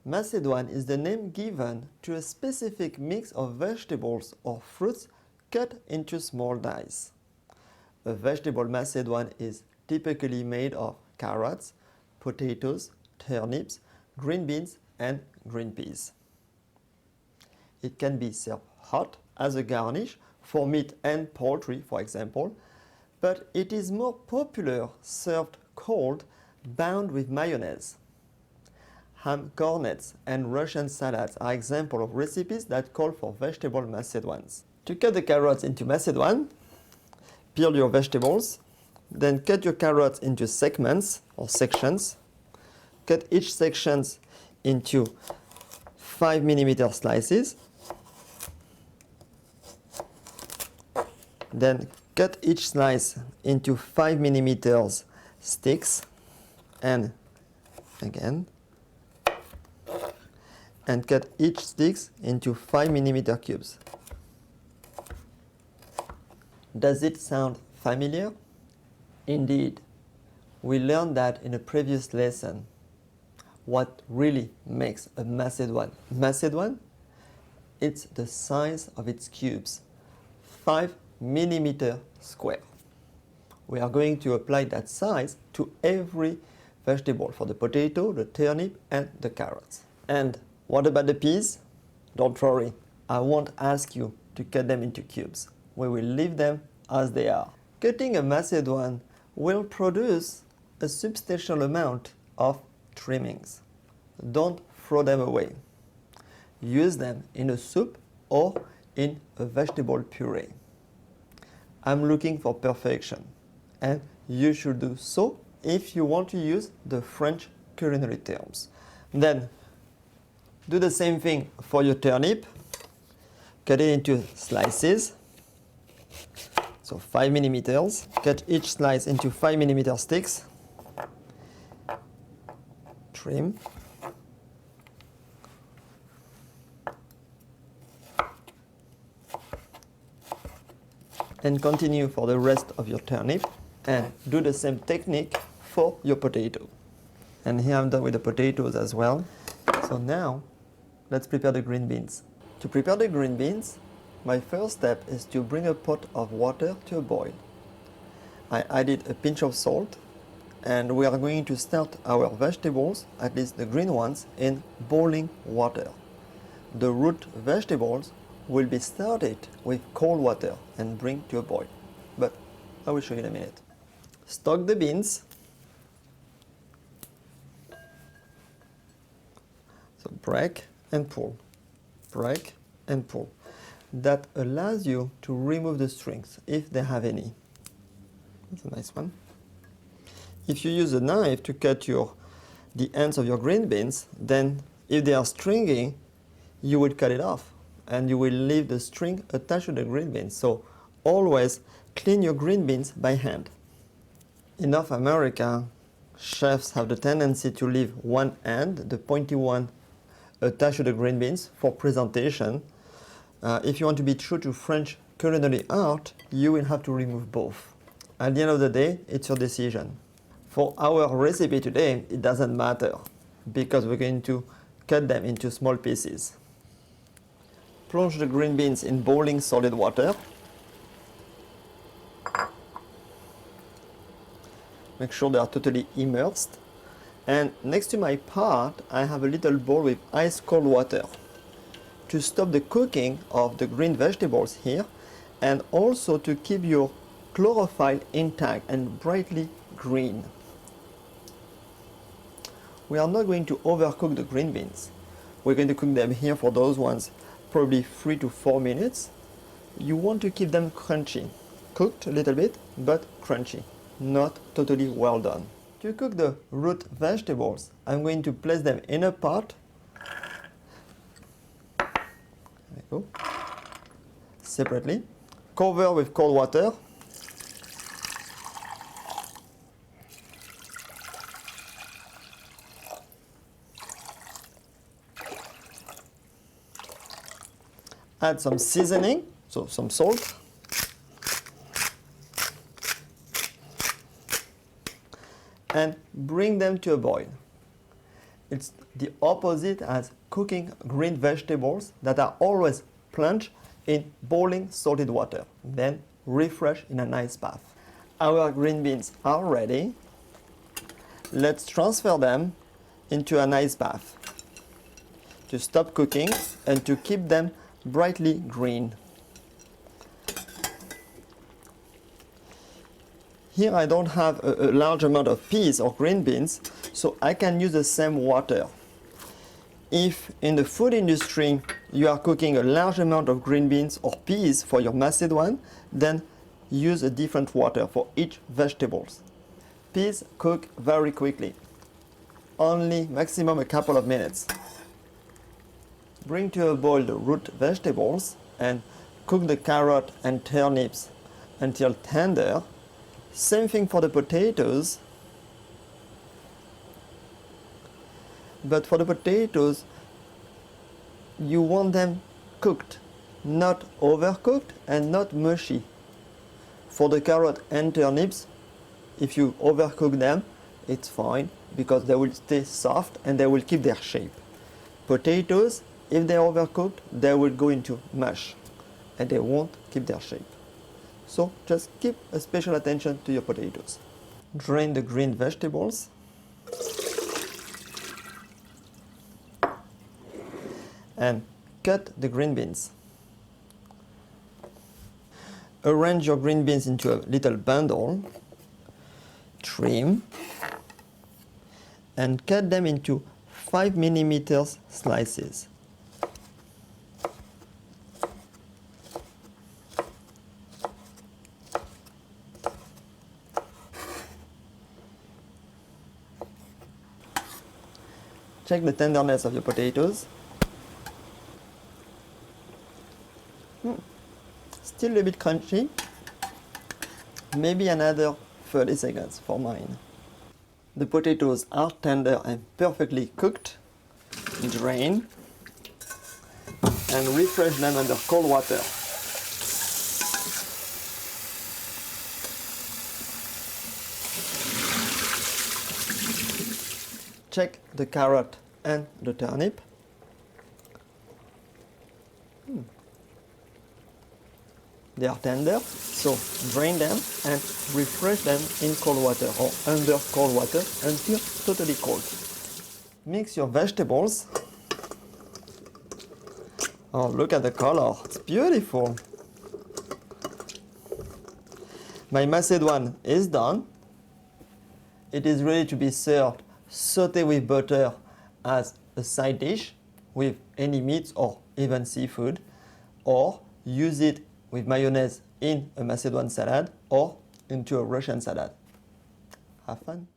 Macédoine is the name given to a specific mix of vegetables or fruits cut into small dice. A vegetable Macédoine is typically made of carrots, potatoes, turnips, green beans, and green peas. It can be served hot as a garnish for meat and poultry, for example, but it is more popular served cold, bound with mayonnaise. Ham cornets and Russian salads are examples of recipes that call for vegetable Macédoines. To cut the carrots into Macédoine, peel your vegetables, then cut your carrots into segments or sections. Cut each section into 5 mm slices. Then cut each slice into 5 mm sticks, and again, and cut each sticks into 5 mm cubes. Does it sound familiar? Indeed. We learned that in a previous lesson. What really makes a Macédoine Macédoine? It's the size of its cubes, 5 mm square. We are going to apply that size to every vegetable, for the potato, the turnip, and the carrots. And what about the peas? Don't worry, I won't ask you to cut them into cubes. We will leave them as they are. Cutting a Macédoine will produce a substantial amount of trimmings. Don't throw them away. Use them in a soup or in a vegetable puree. I'm looking for perfection, and you should do so if you want to use the French culinary terms. Then do the same thing for your turnip. Cut it into slices, so 5 mm. Cut each slice into 5 mm sticks. Trim. And continue for the rest of your turnip, and do the same technique for your potato. And here I'm done with the potatoes as well. So now let's prepare the green beans. To prepare the green beans, my first step is to bring a pot of water to a boil. I added a pinch of salt, and we are going to start our vegetables, at least the green ones, in boiling water. The root vegetables will be started with cold water and bring to a boil, but I will show you in a minute. Stock the beans. So break and pull, break and pull. That allows you to remove the strings if they have any. That's a nice one. If you use a knife to cut the ends of your green beans, then if they are stringy, you will cut it off and you will leave the string attached to the green beans. So always clean your green beans by hand. In North America, chefs have the tendency to leave one end, the pointy one, attached to the green beans for presentation. If you want to be true to French culinary art, you will have to remove both. At the end of the day, it's your decision. For our recipe today, it doesn't matter because we're going to cut them into small pieces. Plunge the green beans in boiling solid water. Make sure they are totally immersed. And next to my pot, I have a little bowl with ice cold water to stop the cooking of the green vegetables here, and also to keep your chlorophyll intact and brightly green. We are not going to overcook the green beans. We're going to cook them here for those ones probably 3 to 4 minutes. You want to keep them crunchy. Cooked a little bit, but crunchy. Not totally well done. To cook the root vegetables, I'm going to place them in a pot. There we go. Separately. Cover with cold water. Add some seasoning, so some salt. And bring them to a boil. It's the opposite as cooking green vegetables that are always plunged in boiling salted water, then refresh in an ice bath. Our green beans are ready. Let's transfer them into an ice bath to stop cooking and to keep them brightly green. Here I don't have a large amount of peas or green beans, so I can use the same water. If in the food industry you are cooking a large amount of green beans or peas for your Macedon, then use a different water for each vegetables. Peas cook very quickly, only maximum a couple of minutes. Bring to a boil the root vegetables and cook the carrot and turnips until tender. Same thing for the potatoes. But for the potatoes, you want them cooked, not overcooked and not mushy. For the carrot and turnips, if you overcook them, it's fine because they will stay soft and they will keep their shape. Potatoes, if they're overcooked, they will go into mush and they won't keep their shape. So just keep a special attention to your potatoes. Drain the green vegetables. And cut the green beans. Arrange your green beans into a little bundle. Trim. And cut them into 5 mm slices. Check the tenderness of your potatoes. Still a bit crunchy. Maybe another 30 seconds for mine. The potatoes are tender and perfectly cooked. Drain and refresh them under cold water. Check the carrot and the turnip. They are tender, so drain them and refresh them in cold water or under cold water until totally cold. Mix your vegetables. Oh, look at the color, it's beautiful. My Macedon is done. It is ready to be served. Sauté with butter as a side dish with any meats or even seafood, or use it with mayonnaise in a Macedon salad or into a Russian salad. Have fun!